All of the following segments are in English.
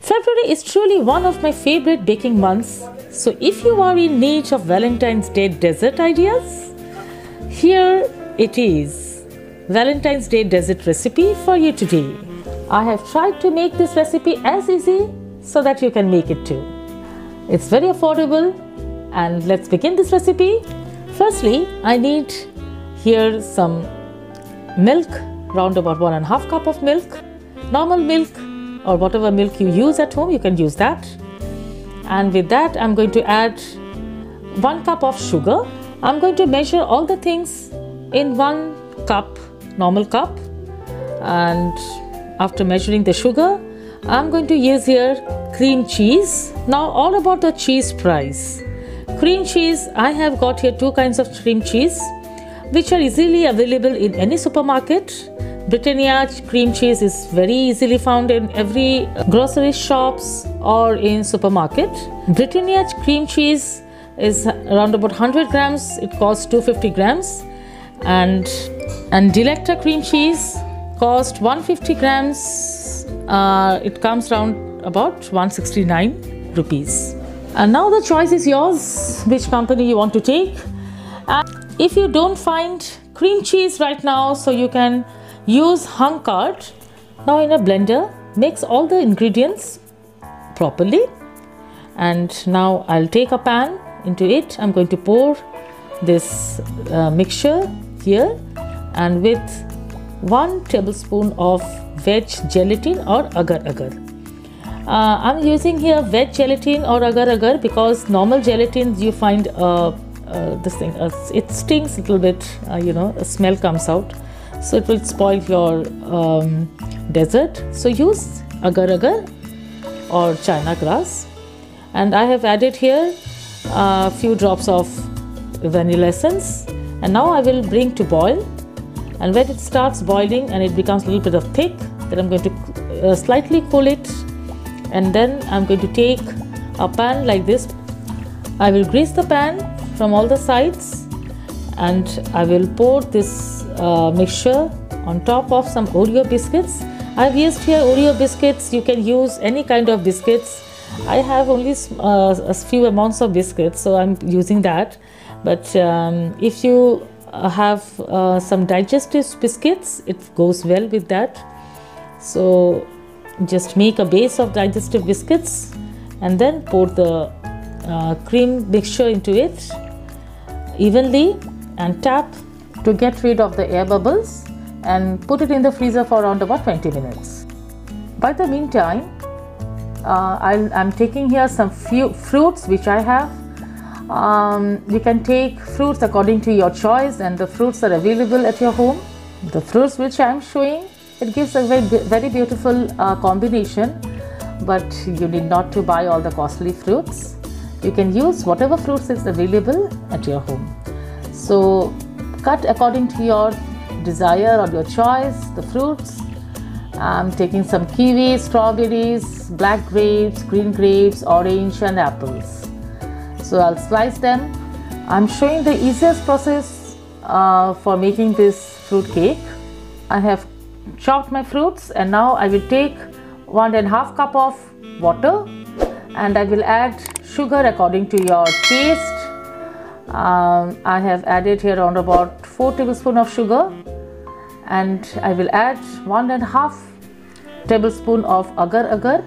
February is truly one of my favorite baking months. So if you are in need of Valentine's Day dessert ideas, here it is. Valentine's Day dessert recipe for you today. I have tried to make this recipe as easy so that you can make it too. It's very affordable, and let's begin this recipe. Firstly, I need here some milk, round about 1.5 cup of milk, normal milk or whatever milk you use at home, you can use that. And with that, I'm going to add 1 cup of sugar. I'm going to measure all the things in 1 cup, normal cup. And after measuring the sugar, I'm going to use here cream cheese. Now all about the cheese price. Cream cheese, I have got here 2 kinds of cream cheese which are easily available in any supermarket. Britannia cream cheese is very easily found in every grocery shops or in supermarket. Britannia cream cheese is around about 100 grams. It costs 250 grams. And Delecta cream cheese cost 150 grams. It comes around about 169 rupees. And now the choice is yours, which company you want to take. And if you don't find cream cheese right now, so you can use hung curd. Now in a blender, mix all the ingredients properly. And now I'll take a pan. Into it, I'm going to pour this mixture here, and with 1 tablespoon of veg gelatin or agar. I'm using here veg gelatin or agar because normal gelatin you find this thing it stings a little bit, a smell comes out, so it will spoil your dessert. So use agar or China grass. And I have added here a few drops of vanilla essence, and now I will bring to boil. And when it starts boiling and it becomes a little bit of thick, then I'm going to slightly cool it, and then I'm going to take a pan like this. I will grease the pan from all the sides, and I will pour this mixture on top of some Oreo biscuits. I've used here Oreo biscuits. You can use any kind of biscuits. I have only a few amounts of biscuits, so I'm using that. But if you have some digestive biscuits, it goes well with that. So just make a base of digestive biscuits and then pour the cream mixture into it evenly and tap to get rid of the air bubbles, and put it in the freezer for around about 20 minutes. By the meantime, I'm taking here some few fruits which I have. You can take fruits according to your choice, and the fruits are available at your home. The fruits which I'm showing, it gives a very beautiful combination, but you need not to buy all the costly fruits. You can use whatever fruits is available at your home. So cut according to your desire or your choice the fruits. I'm taking some kiwi, strawberries, black grapes, green grapes, orange and apples. So I'll slice them. I'm showing the easiest process for making this fruit cake. I have chopped my fruits, and now I will take 1.5 cup of water, and I will add sugar according to your taste. I have added here around about 4 tablespoons of sugar, and I will add 1.5 tablespoon of agar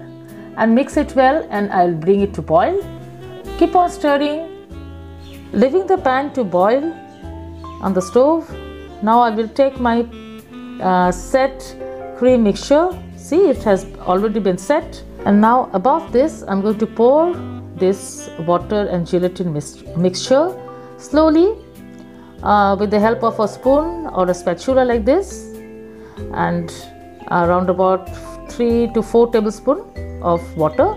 and mix it well, and I'll bring it to boil. Keep on stirring, leaving the pan to boil on the stove. Now I will take my set cream mixture. See, it has already been set, and now above this I'm going to pour this water and gelatin mixture slowly with the help of a spoon or a spatula like this, and around about 3 to 4 tablespoons of water.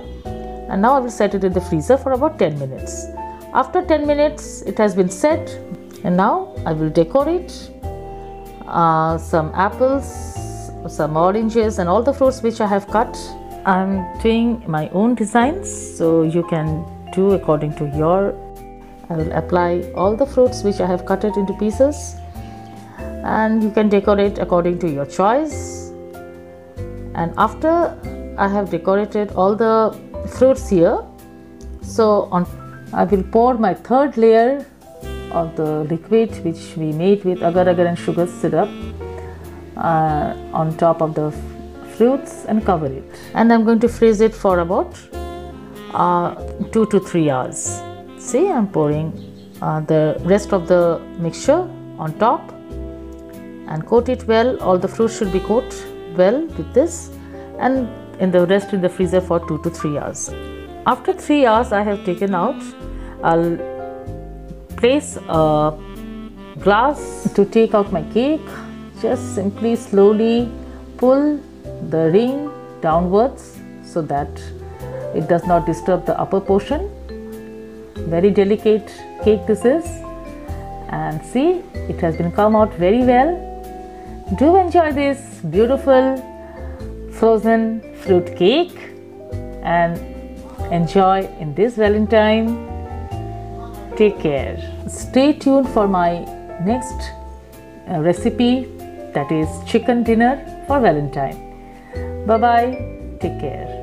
And now I will set it in the freezer for about 10 minutes. After 10 minutes it has been set, and now I will decorate some apples, some oranges and all the fruits which I have cut. I'm doing my own designs, so you can do according to your. I will apply all the fruits which I have cut it into pieces, and you can decorate according to your choice. And after I have decorated all the fruits here. So I will pour my third layer of the liquid which we made with agar and sugar syrup on top of the fruits and cover it. And I'm going to freeze it for about 2 to 3 hours. See, I'm pouring the rest of the mixture on top and coat it well. All the fruits should be coated well with this, and in the rest in the freezer for 2 to 3 hours. After 3 hours I have taken out. I'll place a glass to take out my cake. Just simply slowly pull the ring downwards so that it does not disturb the upper portion. Very delicate cake this is, and see, it has been come out very well. Do enjoy this beautiful frozen fruit cake and enjoy in this Valentine. Take care. Stay tuned for my next recipe, that is chicken dinner for Valentine. Bye bye. Take care.